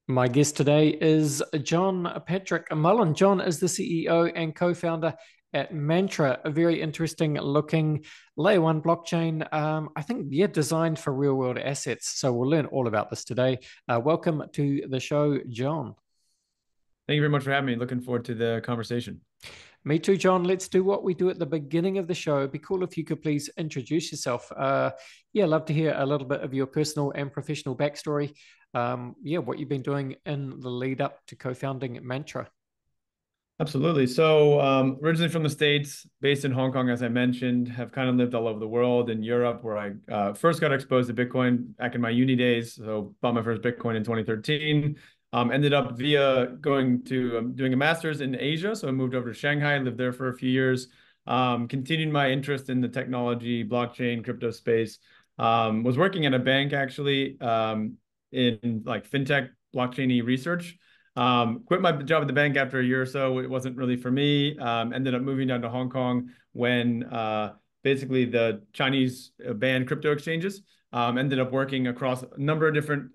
My guest today is John Patrick Mullin. John is the CEO and co-founder at Mantra, a very interesting looking layer one blockchain. I think, yeah, designed for real world assets. So we'll learn all about this today. Welcome to the show, John. Thank you very much for having me. Looking forward to the conversation. Me too, John. Let's do what we do at the beginning of the show. It'd be cool if you could please introduce yourself. Yeah, love to hear a little bit of your personal and professional backstory. Yeah, what you've been doing in the lead up to co-founding Mantra. Absolutely. So originally from the States, based in Hong Kong, as I mentioned, have kind of lived all over the world in Europe, where I first got exposed to Bitcoin back in my uni days. So bought my first Bitcoin in 2013. Ended up via going to doing a master's in Asia. So I moved over to Shanghai, lived there for a few years, continued my interest in the technology, blockchain, crypto space. Was working at a bank actually in like fintech, blockchain-y research. Quit my job at the bank after a year or so. It wasn't really for me. Ended up moving down to Hong Kong when basically the Chinese banned crypto exchanges. Ended up working across a number of different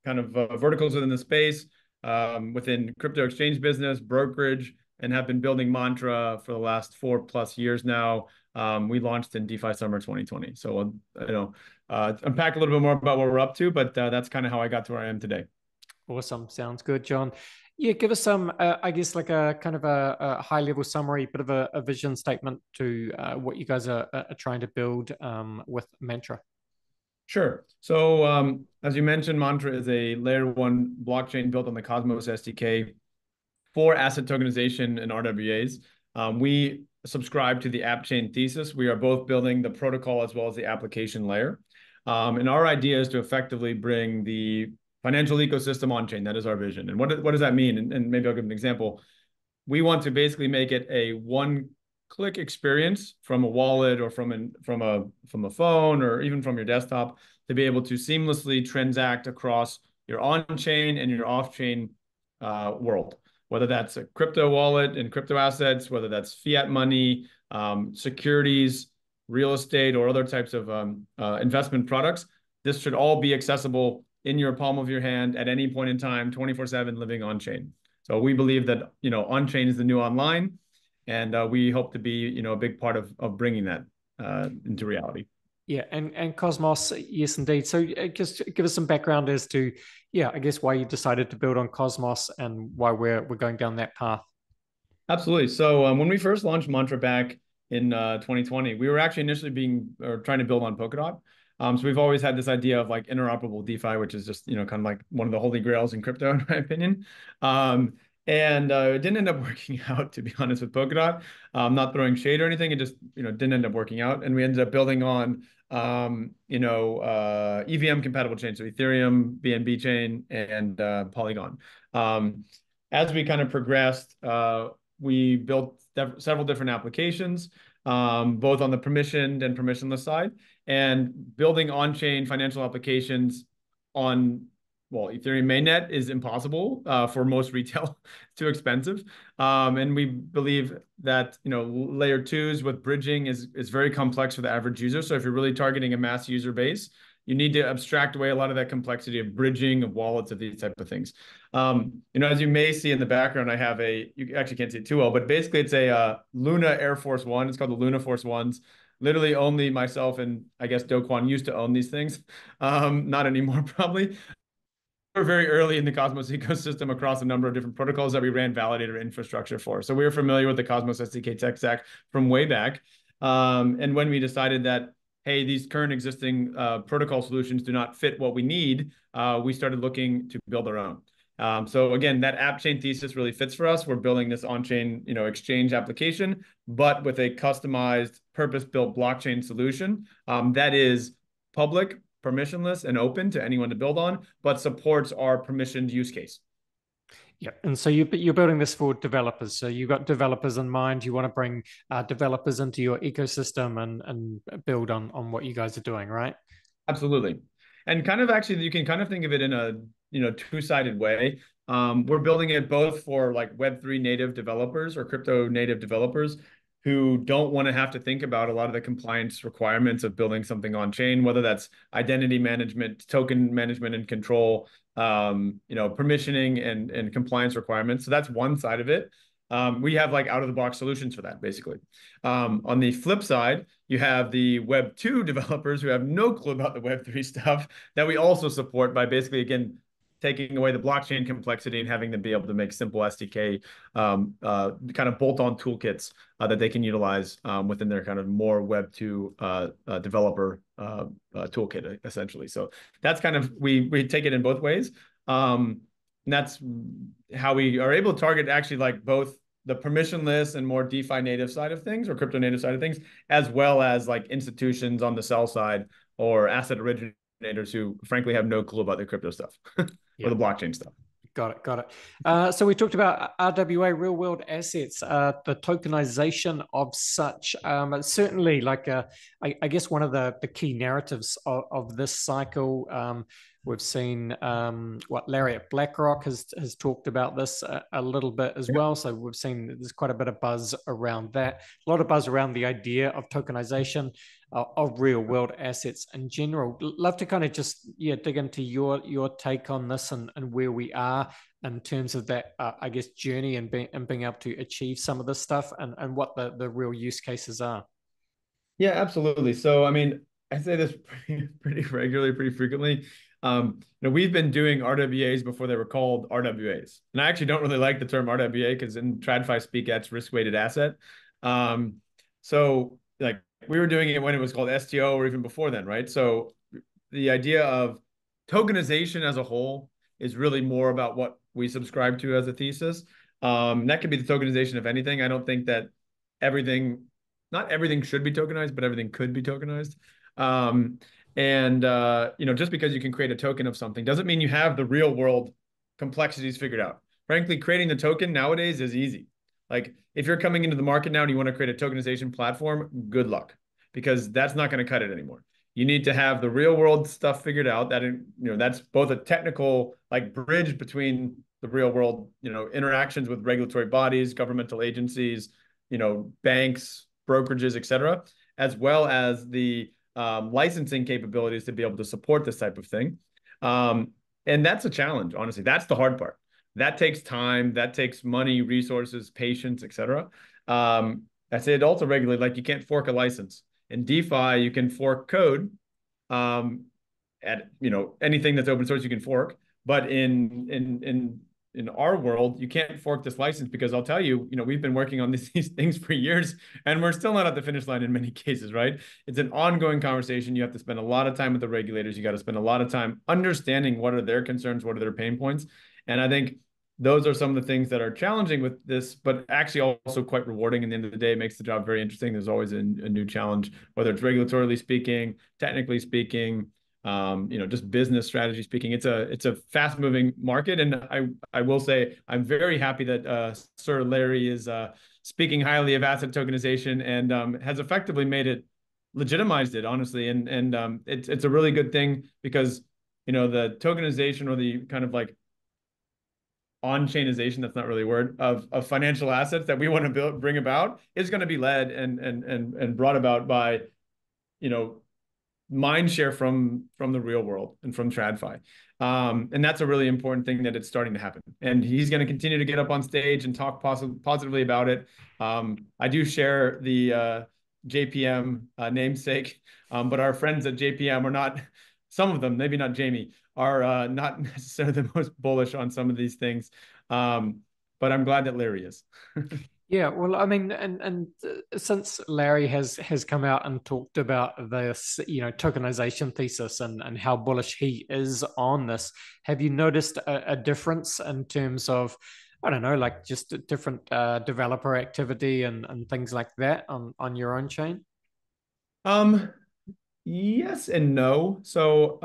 kind of verticals within the space, within crypto exchange business, brokerage, and have been building Mantra for the last 4+ years now. We launched in DeFi summer 2020. So, unpack a little bit more about what we're up to, but that's kind of how I got to where I am today. Awesome. Sounds good, John. Yeah, give us some, I guess, like a kind of a high level summary, bit of a vision statement to what you guys are trying to build with Mantra. Sure. So as you mentioned, Mantra is a layer one blockchain built on the Cosmos SDK for asset tokenization and RWAs. We subscribe to the app chain thesis. We are both building the protocol as well as the application layer. And our idea is to effectively bring the financial ecosystem on chain. That is our vision. And what does that mean? And maybe I'll give an example. We want to basically make it a one-click experience from a wallet or from a phone or even from your desktop to be able to seamlessly transact across your on-chain and your off-chain world. Whether that's a crypto wallet and crypto assets, whether that's fiat money, securities, real estate, or other types of investment products, this should all be accessible in your palm of your hand at any point in time, 24/7, living on chain. So we believe that on chain is the new online, and we hope to be a big part of bringing that into reality. Yeah, and Cosmos, yes, indeed. So just give us some background as to, yeah, I guess why you decided to build on Cosmos and why we're going down that path. Absolutely. So when we first launched Mantra back in 2020, we were actually initially trying to build on Polkadot. So we've always had this idea of like interoperable DeFi, which is just kind of like one of the holy grails in crypto, in my opinion. And it didn't end up working out, to be honest, with Polkadot. Not throwing shade or anything, it just didn't end up working out, and we ended up building on EVM compatible chains, so Ethereum, BNB chain, and Polygon. As we kind of progressed, we built several different applications, both on the permissioned and permissionless side, and building on-chain financial applications on, well, Ethereum mainnet is impossible for most retail. It's too expensive. And we believe that layer twos with bridging is very complex for the average user. So if you're really targeting a mass user base, you need to abstract away a lot of that complexity of bridging, of wallets, of these type of things. As you may see in the background, I have you actually can't see it too well, but basically it's a Luna Air Force One. It's called the Luna Force Ones. Literally only myself and I guess Do Kwon used to own these things. Not anymore, probably. We're very early in the Cosmos ecosystem across a number of different protocols that we ran validator infrastructure for. So we were familiar with the Cosmos SDK tech stack from way back. And when we decided that, hey, these current existing protocol solutions do not fit what we need, we started looking to build our own. So again, that app chain thesis really fits for us. We're building this on-chain, exchange application, but with a customized, purpose-built blockchain solution that is public, permissionless, and open to anyone to build on, but supports our permissioned use case. Yeah, and so you're building this for developers. So you've got developers in mind. You want to bring developers into your ecosystem and build on what you guys are doing, right? Absolutely. And kind of actually, you can kind of think of it in a two-sided way. We're building it both for like Web3 native developers or crypto native developers who don't want to have to think about a lot of the compliance requirements of building something on chain, whether that's identity management, token management and control, permissioning and compliance requirements. So that's one side of it. We have like out-of-the-box solutions for that, basically. On the flip side, you have the Web 2 developers who have no clue about the Web 3 stuff that we also support by basically, again, taking away the blockchain complexity and having them be able to make simple SDK kind of bolt-on toolkits that they can utilize within their kind of more Web 2 developer toolkit, essentially. So that's kind of, we take it in both ways. And that's how we are able to target actually like both the permissionless and more DeFi native side of things or crypto native side of things, as well as like institutions on the sell side or asset originators who frankly have no clue about the crypto stuff or the blockchain stuff. Got it. Got it. So we talked about RWA, real world assets, the tokenization of such. Certainly, like I guess one of the key narratives of this cycle. We've seen what Larry at BlackRock has talked about this a little bit as well. So we've seen there's quite a bit of buzz around that. A lot of buzz around the idea of tokenization of real world assets in general. Love to kind of just dig into your take on this and where we are in terms of that I guess journey and being able to achieve some of this stuff and what the real use cases are. Yeah, absolutely. So I mean, I say this pretty regularly, pretty frequently. We've been doing RWAs before they were called RWAs. And I actually don't really like the term RWA because in TradFi speak, that's risk-weighted asset. So like we were doing it when it was called STO or even before then, right? So the idea of tokenization as a whole is really more about what we subscribe to as a thesis. That could be the tokenization of anything. I don't think that not everything should be tokenized, but everything could be tokenized. Just because you can create a token of something doesn't mean you have the real world complexities figured out. Frankly, creating the token nowadays is easy. Like if you're coming into the market now and you want to create a tokenization platform, good luck, because that's not going to cut it anymore. You need to have the real world stuff figured out that's both a technical like bridge between the real world, interactions with regulatory bodies, governmental agencies, banks, brokerages, et cetera, as well as the licensing capabilities to be able to support this type of thing. And that's a challenge, honestly. That's the hard part. That takes time, that takes money, resources, patience, et cetera. I say it also regularly, like you can't fork a license. In DeFi, you can fork code at anything that's open source, you can fork. But in our world, you can't fork this license because I'll tell you, we've been working on these things for years and we're still not at the finish line in many cases, right? It's an ongoing conversation. You have to spend a lot of time with the regulators. You got to spend a lot of time understanding what are their concerns, what are their pain points. And I think those are some of the things that are challenging with this, but actually also quite rewarding. In the end of the day, it makes the job very interesting. There's always a new challenge, whether it's regulatorily speaking, technically speaking, just business strategy speaking. It's a fast moving market. And I will say, I'm very happy that Sir Larry is speaking highly of asset tokenization and has effectively made it, legitimized it, honestly. And it's a really good thing because, the tokenization or the kind of like on-chainization, that's not really a word, of financial assets that we want to bring about is going to be led and brought about by, mind share from the real world and from TradFi. And that's a really important thing that it's starting to happen. And he's going to continue to get up on stage and talk positively about it. I do share the JPM namesake, but our friends at JPM are not, some of them, maybe not Jamie, are not necessarily the most bullish on some of these things. But I'm glad that Larry is. Yeah, well, I mean, and since Larry has come out and talked about this, tokenization thesis and how bullish he is on this, have you noticed a difference in terms of, I don't know, like just different developer activity and things like that on your own chain? Yes and no. So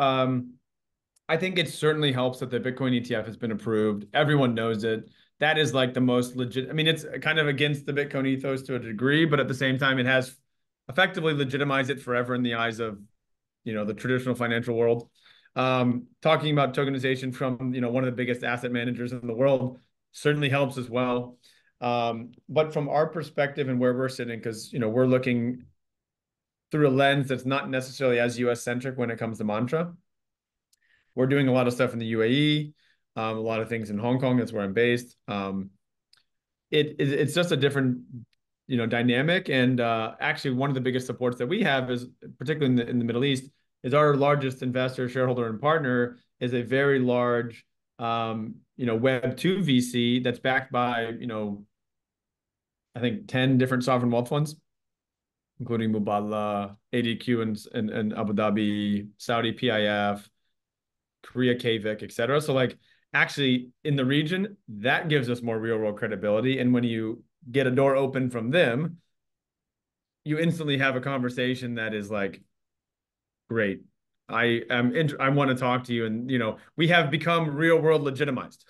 I think it certainly helps that the Bitcoin ETF has been approved. Everyone knows it. That is like the most legit. I mean, it's kind of against the Bitcoin ethos to a degree, but at the same time, it has effectively legitimized it forever in the eyes of, the traditional financial world. Talking about tokenization from, one of the biggest asset managers in the world certainly helps as well. But from our perspective and where we're sitting, because, we're looking through a lens that's not necessarily as US centric when it comes to mantra. We're doing a lot of stuff in the UAE, a lot of things in Hong Kong. That's where I'm based. It's just a different, dynamic. And actually, one of the biggest supports that we have is, particularly in the Middle East, is our largest investor, shareholder, and partner is a very large, Web2 VC that's backed by, I think 10 different sovereign wealth funds, including Mubadala, ADQ and Abu Dhabi, Saudi PIF, Korea KVIC, et cetera. So like actually in the region, that gives us more real world credibility. And when you get a door open from them, you instantly have a conversation that is like, great. I want to talk to you. And we have become real world legitimized.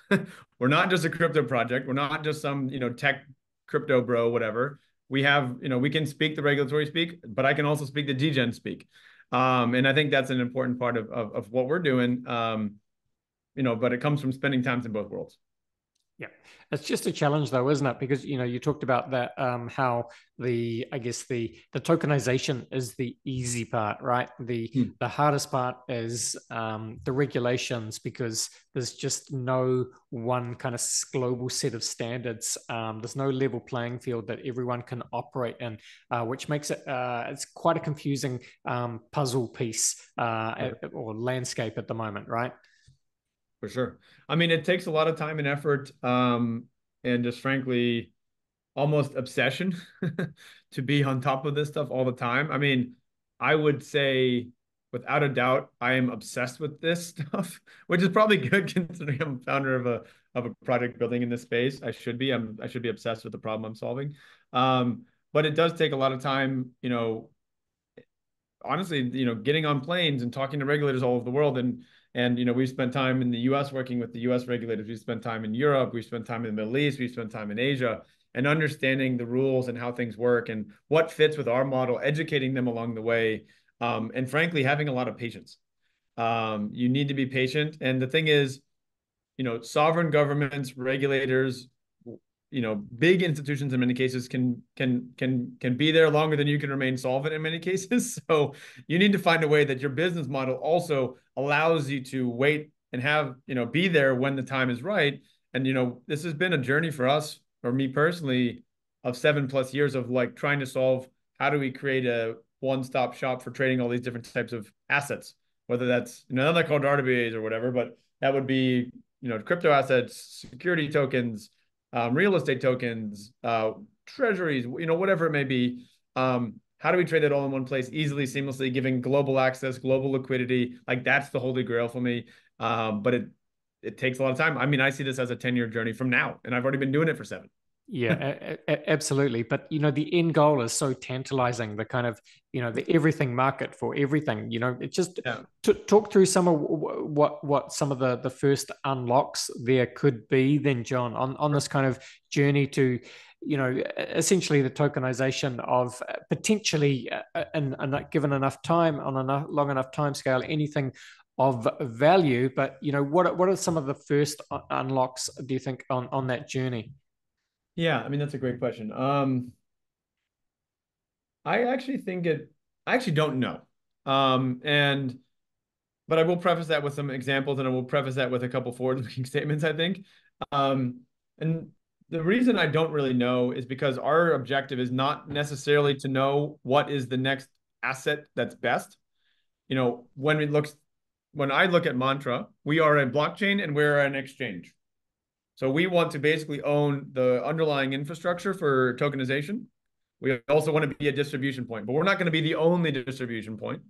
We're not just a crypto project. We're not just some, tech crypto bro, whatever. We have, we can speak the regulatory speak, but I can also speak the degen speak. And I think that's an important part of what we're doing. But it comes from spending times in both worlds. Yeah, it's just a challenge though, isn't it? Because you talked about that, how I guess the tokenization is the easy part, right? The hardest part is the regulations, because there's just no one kind of global set of standards. There's no level playing field that everyone can operate in, which makes it it's quite a confusing puzzle piece or landscape at the moment, right? For sure. I mean, it takes a lot of time and effort, and just frankly, almost obsession to be on top of this stuff all the time. I mean, I would say without a doubt, I am obsessed with this stuff, which is probably good considering I'm founder of a project building in this space. I should be. I should be obsessed with the problem I'm solving. But it does take a lot of time, honestly, getting on planes and talking to regulators all over the world. And we've spent time in the US working with the US regulators. We've spent time in Europe. We've spent time in the Middle East. We've spent time in Asia, and understanding the rules and how things work and what fits with our model, educating them along the way. And frankly, having a lot of patience. You need to be patient. And the thing is, sovereign governments, regulators, big institutions in many cases can be there longer than you can remain solvent in many cases. So you need to find a way that your business model also allows you to wait and have, be there when the time is right. And, this has been a journey for us, or me personally, of 7+ years of like trying to solve how do we create a one-stop shop for trading all these different types of assets, whether that's, they're not called RWAs or whatever, but that would be, crypto assets, security tokens, real estate tokens, treasuries, whatever it may be. How do we trade it all in one place, easily, seamlessly, giving global access, global liquidity? Like that's the holy grail for me. But it takes a lot of time. I mean, I see this as a 10-year journey from now, and I've already been doing it for 7. Yeah, absolutely. But the end goal is so tantalizing. The kind of the everything market for everything. It just talk through some of what some of the first unlocks there could be. Then, John, on this kind of journey to essentially the tokenization of potentially, and given enough time on a long enough time scale, anything of value. But what are some of the first unlocks, do you think, on that journey? Yeah, I mean, that's a great question. I actually don't know. But I will preface that with some examples, and I will preface that with a couple forward-looking statements, I think. And the reason I don't really know is because our objective is not necessarily to know what is the next asset that's best. When I look at Mantra, we are a blockchain and we're an exchange. So we want to basically own the underlying infrastructure for tokenization. We also want to be a distribution point, but we're not going to be the only distribution point.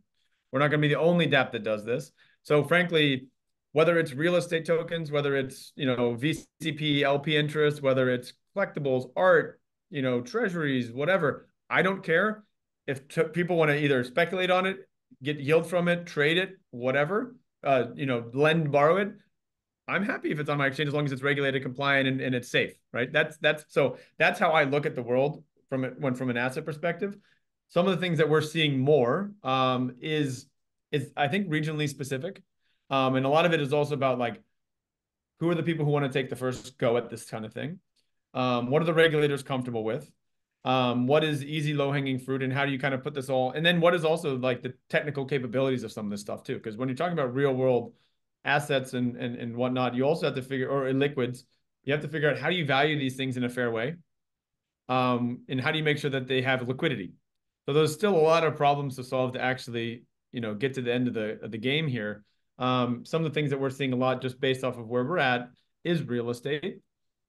We're not going to be the only DApp that does this. So frankly, whether it's real estate tokens, whether it's, VCP, LP interest, whether it's collectibles, art, treasuries, whatever, I don't care. If people want to either speculate on it, get yield from it, trade it, whatever, lend, borrow it, I'm happy if it's on my exchange as long as it's regulated, compliant, and it's safe, right? That's how I look at the world from an asset perspective. Some of the things that we're seeing more is I think regionally specific, and a lot of it is also about like who are the people who want to take the first go at this kind of thing. What are the regulators comfortable with? What is easy low-hanging fruit, and how do you kind of put this all? And then what is also like the technical capabilities of some of this stuff too? Because when you're talking about real world assets and whatnot, you also have to figure, or in liquids, you have to figure out how do you value these things in a fair way, and how do you make sure that they have liquidity. So there's still a lot of problems to solve to actually, get to the end of the game here. Some of the things that we're seeing a lot just based off of where we're at is real estate.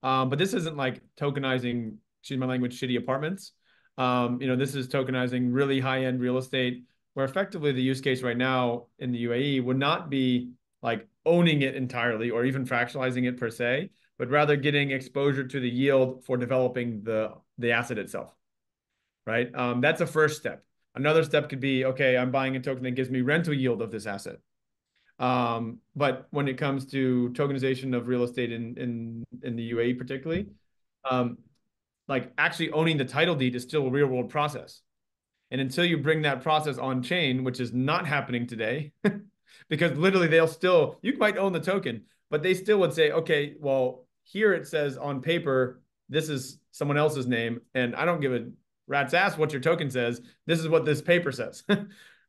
But this isn't like tokenizing, excuse my language, shitty apartments. This is tokenizing really high-end real estate, where effectively the use case right now in the UAE would not be like owning it entirely or even fractionalizing it per se, but rather getting exposure to the yield for developing the asset itself, right? That's a first step. Another step could be, okay, I'm buying a token that gives me rental yield of this asset. But when it comes to tokenization of real estate in the UAE particularly, like actually owning the title deed is still a real world process. And until you bring that process on chain, which is not happening today, because literally you might own the token, but they still would say, okay, well, here it says on paper, this is someone else's name, and I don't give a rat's ass what your token says. This is what this paper says,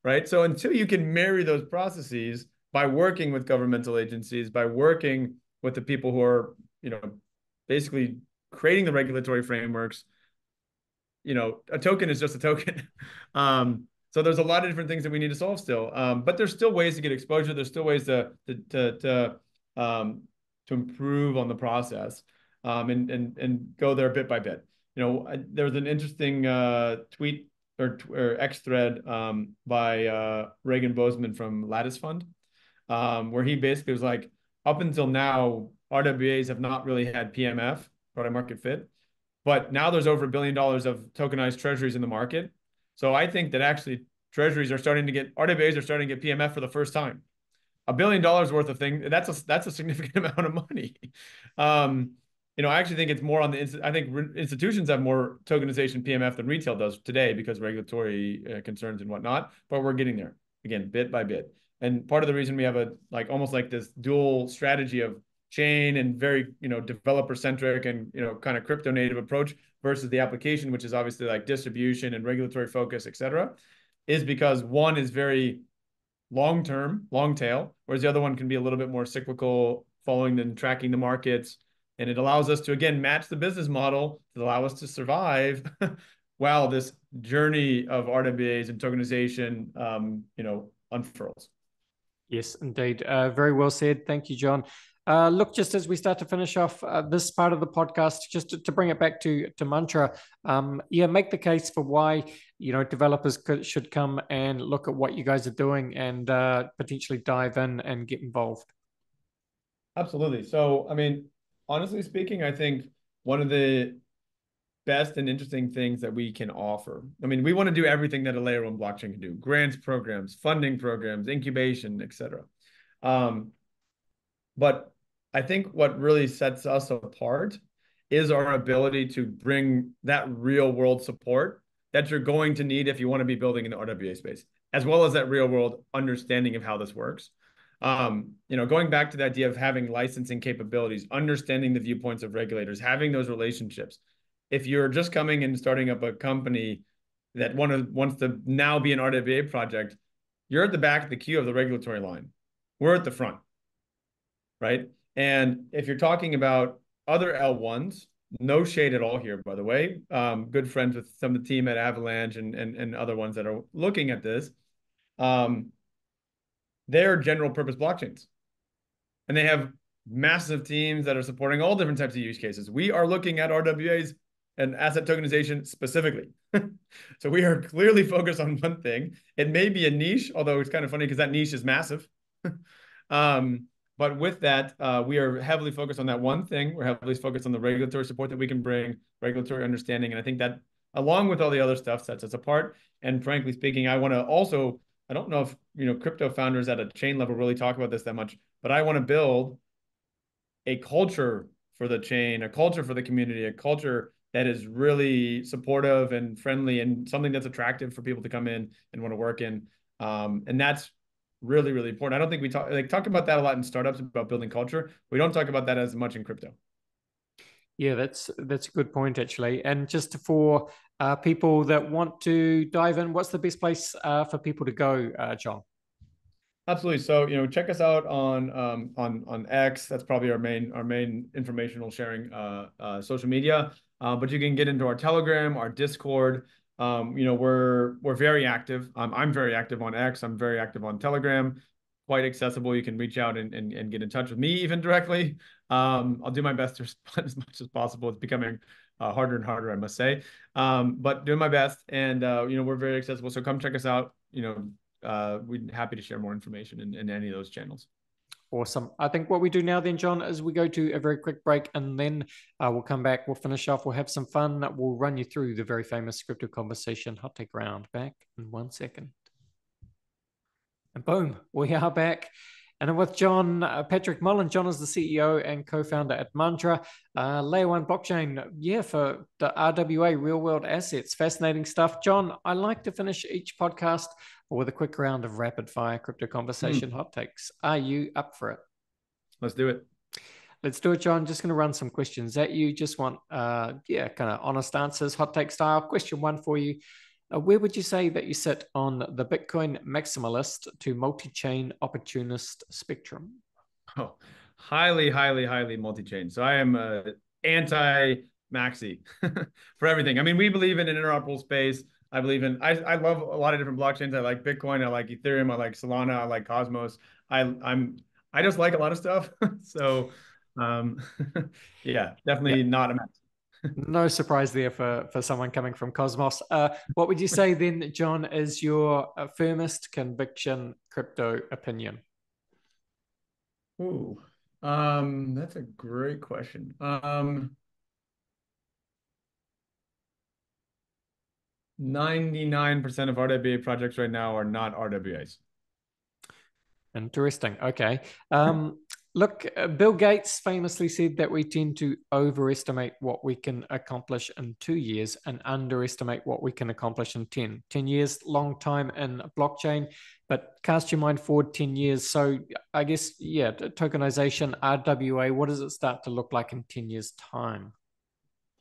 right? So until you can marry those processes by working with governmental agencies, by working with the people who are, basically creating the regulatory frameworks, a token is just a token. So there's a lot of different things that we need to solve still. But there's still ways to get exposure. There's still ways to improve on the process, and go there bit by bit. There was an interesting tweet or X thread by Reagan Bozeman from Lattice Fund, where he basically was like, up until now, RWAs have not really had PMF, product market fit. But now there's over $1 billion of tokenized treasuries in the market. So I think that actually RWAs are starting to get PMF for the first time. $1 billion worth of thing, that's a significant amount of money. I actually think it's more on I think institutions have more tokenization PMF than retail does today because regulatory concerns and whatnot, but we're getting there, again, bit by bit. And part of the reason we have almost like this dual strategy of chain and very, developer centric and, kind of crypto native approach versus the application, which is obviously like distribution and regulatory focus, et cetera, is because one is very long-term, long tail, whereas the other one can be a little bit more cyclical, following and tracking the markets. And it allows us to, again, match the business model to allow us to survive while this journey of RWAs and tokenization, unfurls. Yes, indeed. Very well said. Thank you, John. Look, just as we start to finish off this part of the podcast, just to bring it back to Mantra, make the case for why developers should come and look at what you guys are doing and potentially dive in and get involved. Absolutely. So, I mean, honestly speaking, I think one of the best and interesting things that we can offer. I mean, we want to do everything that a layer one blockchain can do: grants programs, funding programs, incubation, et cetera. But I think what really sets us apart is our ability to bring that real world support that you're going to need if you want to be building in the RWA space, as well as that real world understanding of how this works. Going back to the idea of having licensing capabilities, understanding the viewpoints of regulators, having those relationships. If you're just coming and starting up a company that wants to now be an RWA project, you're at the back of the queue of the regulatory line. We're at the front, right? And if you're talking about other L1s, no shade at all here, by the way. Good friends with some of the team at Avalanche and other ones that are looking at this. They're general purpose blockchains. And they have massive teams that are supporting all different types of use cases. We are looking at RWAs and asset tokenization specifically. So we are clearly focused on one thing. It may be a niche, although it's kind of funny because that niche is massive. But with that, we are heavily focused on that one thing. We're heavily focused on the regulatory support that we can bring, regulatory understanding. And I think that, along with all the other stuff, sets us apart. And frankly speaking, I want to also, I don't know if crypto founders at a chain level really talk about this that much, but I want to build a culture for the chain, a culture for the community, a culture that is really supportive and friendly and something that's attractive for people to come in and want to work in. And that's really, really important. I don't think we talk about that a lot in startups about building culture. We don't talk about that as much in crypto. Yeah, that's a good point, actually. And just for people that want to dive in, what's the best place for people to go, John? Absolutely. So, check us out on X. That's probably our main informational sharing social media. But you can get into our Telegram, our Discord. We're very active. I'm very active on X. I'm very active on Telegram. Quite accessible. You can reach out and get in touch with me even directly. I'll do my best to respond as much as possible. It's becoming harder and harder, I must say. But doing my best, and we're very accessible. So come check us out. We're happy to share more information in any of those channels. Awesome. I think what we do now then, John, is we go to a very quick break, and then we'll come back, we'll finish off, we'll have some fun, we'll run you through the very famous crypto conversation hot take round. Back in 1 second. And boom, we are back. And with John, Patrick Mullin. John is the CEO and co-founder at Mantra. Layer 1 blockchain, for the RWA, real-world assets. Fascinating stuff. John, I like to finish each podcast with a quick round of rapid-fire crypto conversation hot takes. Are you up for it? Let's do it. Let's do it, John. Just going to run some questions at you. Just want, kind of honest answers, hot take style. Question 1 for you. Where would you say that you sit on the Bitcoin maximalist to multi-chain opportunist spectrum? Oh, highly, highly, highly multi-chain. So I am anti-maxi for everything. I mean, we believe in an interoperable space. I love a lot of different blockchains. I like Bitcoin. I like Ethereum. I like Solana. I like Cosmos. I just like a lot of stuff. So, definitely not a maxi. No surprise there for someone coming from Cosmos. What would you say then, John, is your firmest conviction crypto opinion? Ooh, that's a great question. 99% of RWA projects right now are not RWAs. Interesting. Okay. Look, Bill Gates famously said that we tend to overestimate what we can accomplish in 2 years and underestimate what we can accomplish in 10. 10 years, long time in blockchain, but cast your mind forward 10 years. So I guess, tokenization, RWA, what does it start to look like in 10 years' time?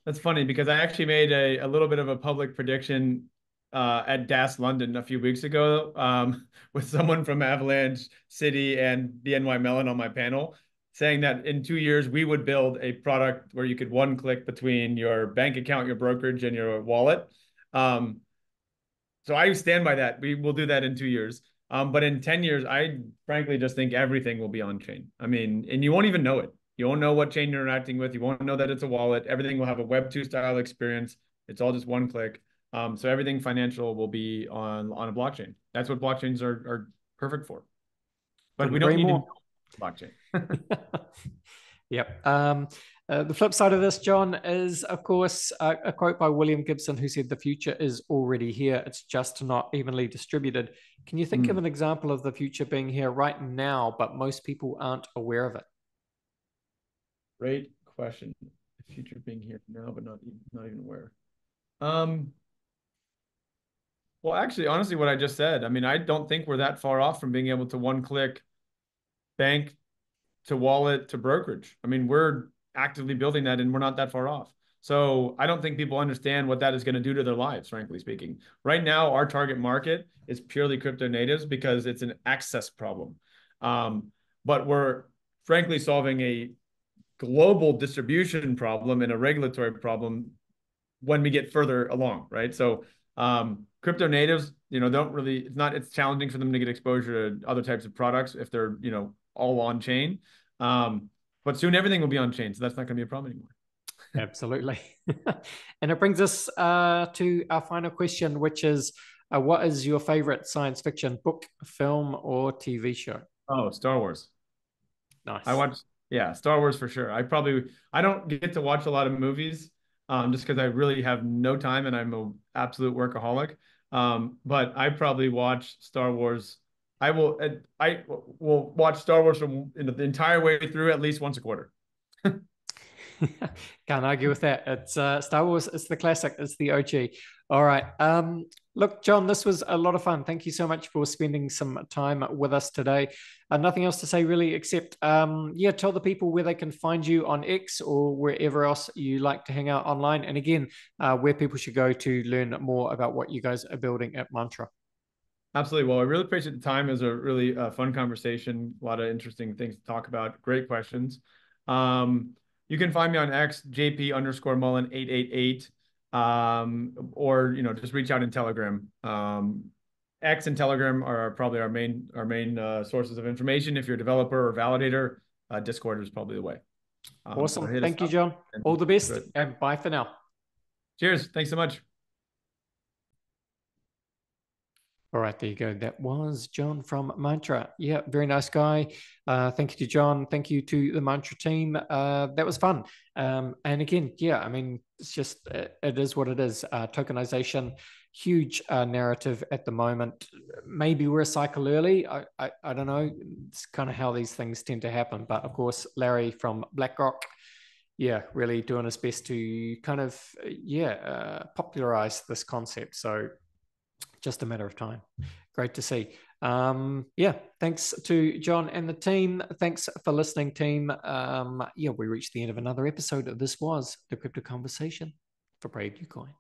That's funny because I actually made a little bit of a public prediction at DAS London a few weeks ago with someone from Avalanche City and BNY Mellon on my panel, saying that in 2 years we would build a product where you could one click between your bank account, your brokerage, and your wallet. So I stand by that. We will do that in 2 years. But in 10 years, I frankly just think everything will be on chain. I mean, and you won't even know it. You won't know what chain you're interacting with. You won't know that it's a wallet. Everything will have a Web 2 style experience. It's all just one click. So everything financial will be on a blockchain. That's what blockchains are perfect for. But we don't need to blockchain. Yep. The flip side of this, John, is, of course, a quote by William Gibson, who said, "The future is already here. It's just not evenly distributed." Can you think of an example of the future being here right now, but most people aren't aware of it? Great question. The future being here now, but not even aware. Well, actually, honestly, what I just said, I mean, I don't think we're that far off from being able to one click bank to wallet to brokerage. I mean, we're actively building that and we're not that far off. So I don't think people understand what that is going to do to their lives, frankly speaking. Right now, our target market is purely crypto natives because it's an access problem. But we're frankly solving a global distribution problem and a regulatory problem when we get further along, right? So crypto natives, don't really, it's challenging for them to get exposure to other types of products if they're, all on chain. But soon everything will be on chain. So that's not going to be a problem anymore. Absolutely. And it brings us to our final question, which is, what is your favorite science fiction book, film, or TV show? Oh, Star Wars. Nice. Star Wars for sure. I don't get to watch a lot of movies just because I really have no time and I'm an absolute workaholic. But I probably watch Star Wars. I will watch Star Wars from the entire way through at least once a quarter. Can't argue with that. It's Star Wars. It's the classic. It's the OG. All right. Look, John, this was a lot of fun. Thank you so much for spending some time with us today. Nothing else to say really, except tell the people where they can find you on X or wherever else you like to hang out online. And again, where people should go to learn more about what you guys are building at Mantra. Absolutely. Well, I really appreciate the time. It was a really fun conversation. A lot of interesting things to talk about. Great questions. You can find me on X, JP_Mullin888, or just reach out in Telegram. X and Telegram are probably our main sources of information. If you're a developer or validator, Discord is probably the way. So Awesome. hit us Thank you, up. John. All the best, Good. and bye for now. Cheers. Thanks so much. All right, there you go. That was John from Mantra. Yeah, very nice guy. Thank you to John. Thank you to the Mantra team. That was fun. And again, yeah, I mean, it's just, it is what it is. Tokenization, huge narrative at the moment. Maybe we're a cycle early. I don't know. It's kind of how these things tend to happen. But of course, Larry from BlackRock, yeah, really doing his best to kind of, popularize this concept. So just a matter of time. Great to see. Thanks to John and the team. Thanks for listening, team. We reached the end of another episode. This was the Crypto Conversation for Brave New Coin.